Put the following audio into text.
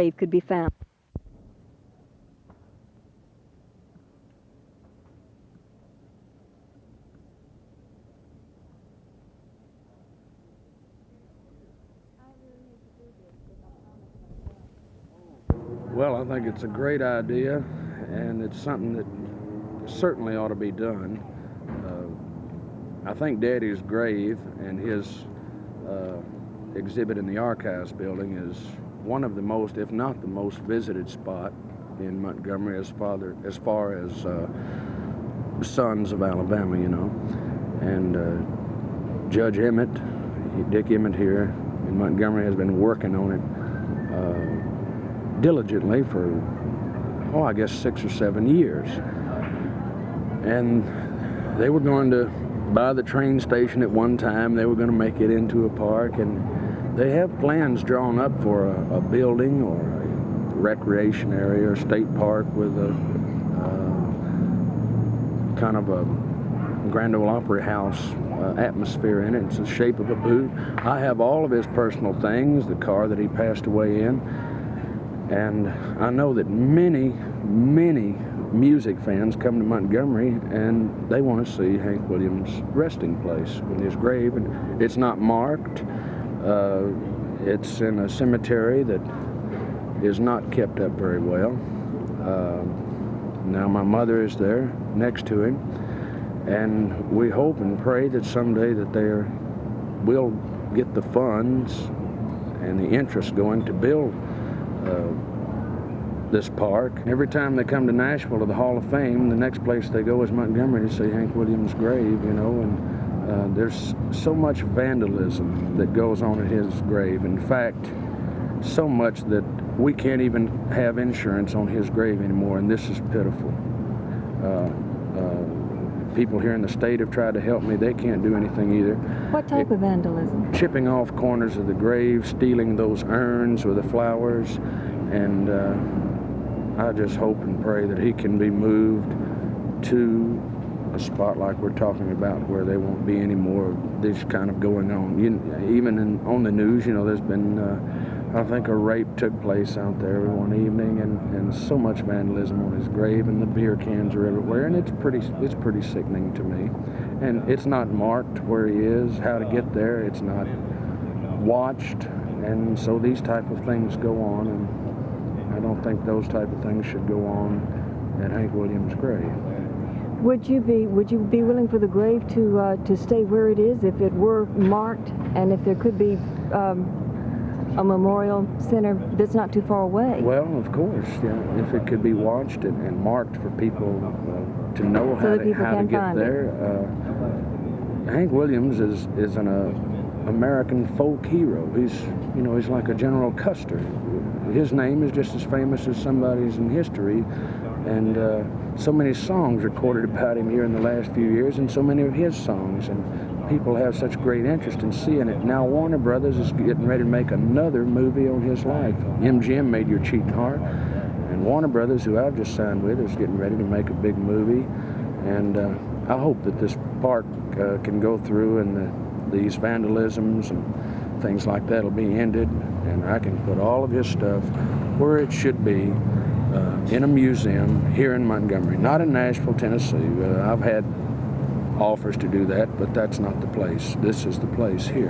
grave could be found. Well, I think it's a great idea, and it's something that certainly ought to be done. I think Daddy's grave and his exhibit in the Archives building is one of the most, if not the most visited spot in Montgomery as far as sons of Alabama, you know. And Judge Emmett, Dick Emmett here in Montgomery, has been working on it diligently for, I guess 6 or 7 years. And they were going to buy the train station at one time. They were going to make it into a park, and they have plans drawn up for a building or a recreation area or state park with a kind of a Grand Ole Opry House atmosphere in it. It's the shape of a boot. I have all of his personal things, the car that he passed away in, and I know that many music fans come to Montgomery and they want to see Hank Williams' resting place in his grave, and it's not marked. It's in a cemetery that is not kept up very well. Now my mother is there next to him, and we hope and pray that someday that they will get the funds and the interest going to build this park. Every time they come to Nashville to the Hall of Fame, the next place they go is Montgomery to see Hank Williams' grave, you know, and there's so much vandalism that goes on at his grave. In fact, so much that we can't even have insurance on his grave anymore, and this is pitiful. People here in the state have tried to help me. They can't do anything either. What type of vandalism? Chipping off corners of the grave, stealing those urns with the flowers, and I just hope and pray that he can be moved to a spot like we're talking about, where there won't be any more of this kind of going on. Even on the news, you know, there's been, I think a rape took place out there one evening, and so much vandalism on his grave, and the beer cans are everywhere, and it's pretty sickening to me. And it's not marked where he is, how to get there. It's not watched, and so these type of things go on, and I don't think those type of things should go on at Hank Williams' grave. Would you be willing for the grave to stay where it is if it were marked, and if there could be a memorial center that's not too far away? Well, of course, yeah. If it could be watched and marked for people to know how to get there. Hank Williams is an American folk hero. He's like a General Custer. His name is just as famous as somebody's in history, and so many songs recorded about him here in the last few years, and so many of his songs, and people have such great interest in seeing it. Now Warner Brothers is getting ready to make another movie on his life. MGM made Your Cheating Heart, and Warner Brothers, who I've just signed with, is getting ready to make a big movie, and I hope that this park can go through, and these vandalisms and things like that will be ended, and I can put all of his stuff where it should be, in a museum here in Montgomery, not in Nashville, Tennessee. I've had offers to do that, but that's not the place. This is the place here.